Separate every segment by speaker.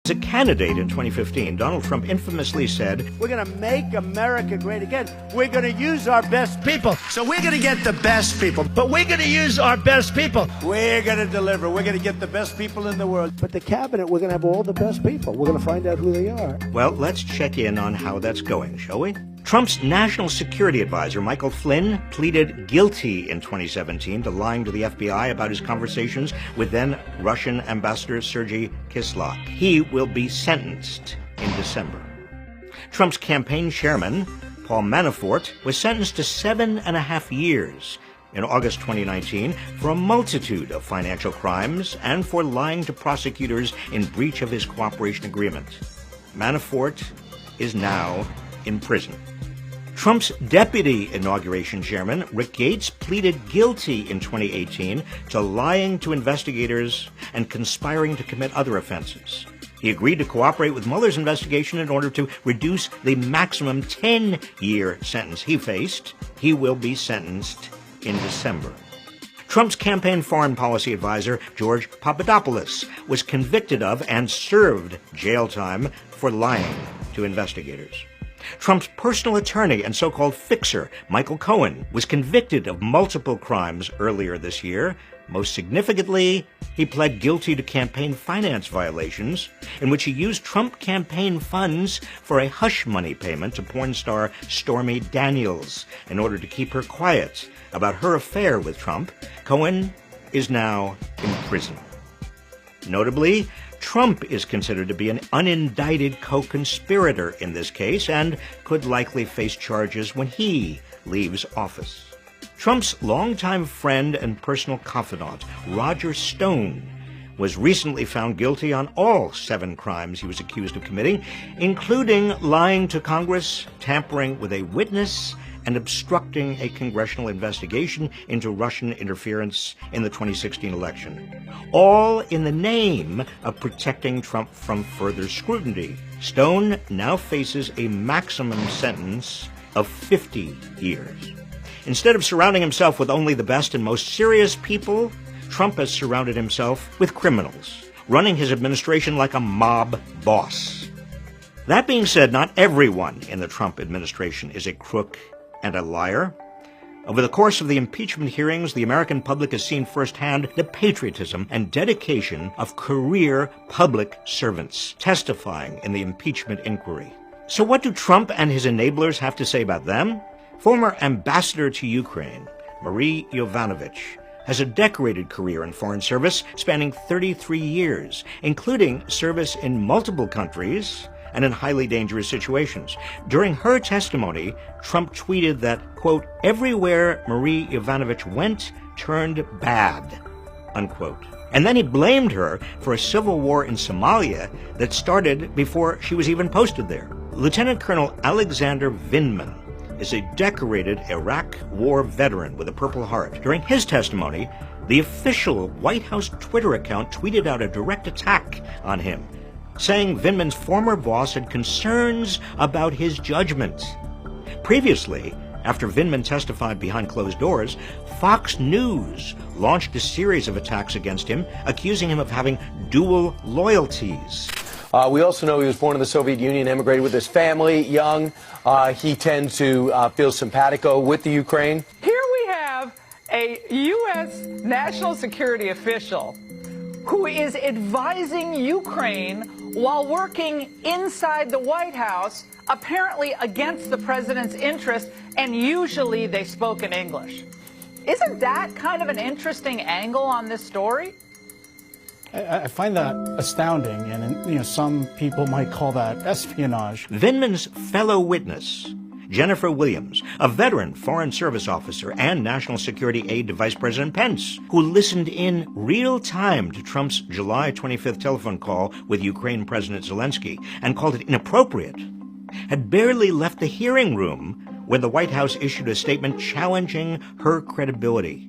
Speaker 1: As a candidate in 2015, Donald Trump infamously said,
Speaker 2: "We're going to make America great again. We're going to use our best people. So we're going to get the best people. But we're going to use our best people. We're going to deliver. We're going to get the best people in the world. But the cabinet, we're going to have all the best people. We're going to find out who they are."
Speaker 1: Well, let's check in on how that's going, shall we? Trump's national security advisor, Michael Flynn, pleaded guilty in 2017 to lying to the FBI about his conversations with then Russian Ambassador Sergei Kislyak. He will be sentenced in December. Trump's campaign chairman, Paul Manafort, was sentenced to 7.5 years in August 2019 for a multitude of financial crimes and for lying to prosecutors in breach of his cooperation agreement. Manafort is now in prison. Trump's deputy inauguration chairman, Rick Gates, pleaded guilty in 2018 to lying to investigators and conspiring to commit other offenses. He agreed to cooperate with Mueller's investigation in order to reduce the maximum 10-year sentence he faced. He will be sentenced in December. Trump's campaign foreign policy advisor, George Papadopoulos, was convicted of and served jail time for lying to investigators. Trump's personal attorney and so-called fixer, Michael Cohen, was convicted of multiple crimes earlier this year. Most significantly, he pled guilty to campaign finance violations in which he used Trump campaign funds for a hush money payment to porn star Stormy Daniels in order to keep her quiet about her affair with Trump. Cohen is now in prison. Notably, Trump is considered to be an unindicted co-conspirator in this case and could likely face charges when he leaves office. Trump's longtime friend and personal confidant, Roger Stone, was recently found guilty on all 7 crimes he was accused of committing, including lying to Congress, tampering with a witness, and obstructing a congressional investigation into Russian interference in the 2016 election, all in the name of protecting Trump from further scrutiny. Stone now faces a maximum sentence of 50 years. Instead of surrounding himself with only the best and most serious people, Trump has surrounded himself with criminals, running his administration like a mob boss. That being said, not everyone in the Trump administration is a crook and a liar. Over the course of the impeachment hearings, the American public has seen firsthand the patriotism and dedication of career public servants testifying in the impeachment inquiry. So what do Trump and his enablers have to say about them? Former ambassador to Ukraine, Marie Yovanovitch, has a decorated career in foreign service spanning 33 years, including service in multiple countries and in highly dangerous situations. During her testimony, Trump tweeted that, quote, "Everywhere Marie Yovanovitch went turned bad," unquote. And then he blamed her for a civil war in Somalia that started before she was even posted there. Lieutenant Colonel Alexander Vindman is a decorated Iraq War veteran with a Purple Heart. During his testimony, the official White House Twitter account tweeted out a direct attack on him, saying Vindman's former boss had concerns about his judgment. Previously, after Vindman testified behind closed doors, Fox News launched a series of attacks against him, accusing him of having dual loyalties.
Speaker 3: We also know he was born in the Soviet Union, immigrated with his family, young. He tends to feel simpatico with the Ukraine.
Speaker 4: Here we have a U.S. national security official who is advising Ukraine while working inside the White House, apparently against the president's interest, and usually they spoke in English. Isn't that kind of an interesting angle on this story?
Speaker 5: I find that astounding, and some people might call that espionage.
Speaker 1: Vindman's fellow witness, Jennifer Williams, a veteran Foreign Service officer and national security aide to Vice President Pence, who listened in real time to Trump's July 25th telephone call with Ukraine President Zelensky and called it inappropriate, had barely left the hearing room when the White House issued a statement challenging her credibility.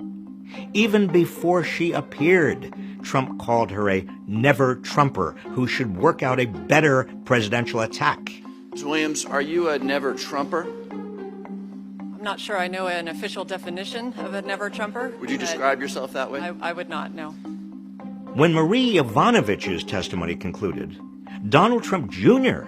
Speaker 1: Even before she appeared, Trump called her a never-Trumper who should work out a better presidential attack.
Speaker 6: Ms. Williams, are you a never-Trumper?
Speaker 7: I'm not sure I know an official definition of a never-Trumper.
Speaker 6: Would you describe yourself that way?
Speaker 7: I would not, no.
Speaker 1: When Marie Yovanovitch's testimony concluded, Donald Trump Jr.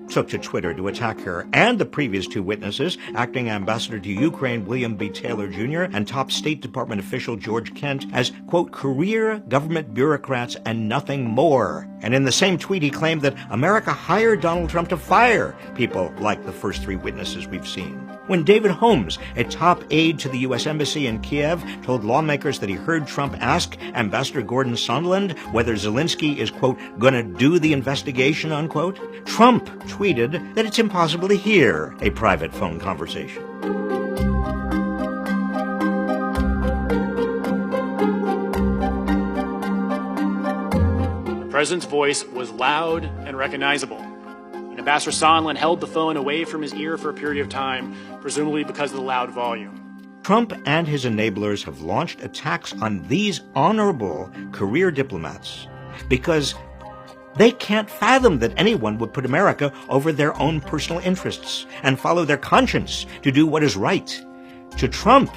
Speaker 1: took to Twitter to attack her and the previous two witnesses, acting ambassador to Ukraine William B. Taylor Jr. and top State Department official George Kent as, quote, career government bureaucrats and nothing more. And in the same tweet, he claimed that America hired Donald Trump to fire people like the first three witnesses we've seen. When David Holmes, a top aide to the U.S. Embassy in Kiev, told lawmakers that he heard Trump ask Ambassador Gordon Sondland whether Zelensky is, quote, gonna do the investigation, unquote, Trump tweeted that it's impossible to hear a private phone conversation.
Speaker 8: The president's voice was loud and recognizable. Ambassador Sondland held the phone away from his ear for a period of time, presumably because of the loud volume.
Speaker 1: Trump and his enablers have launched attacks on these honorable career diplomats because they can't fathom that anyone would put America over their own personal interests and follow their conscience to do what is right. To Trump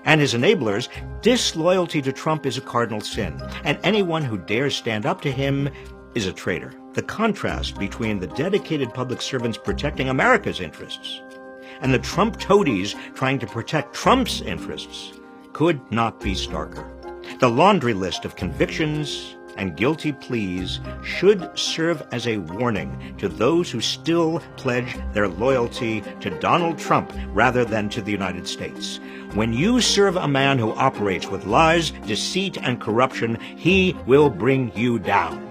Speaker 1: and his enablers, disloyalty to Trump is a cardinal sin, and anyone who dares stand up to him is a traitor. The contrast between the dedicated public servants protecting America's interests and the Trump toadies trying to protect Trump's interests could not be starker. The laundry list of convictions and guilty pleas should serve as a warning to those who still pledge their loyalty to Donald Trump rather than to the United States. When you serve a man who operates with lies, deceit, and corruption, he will bring you down.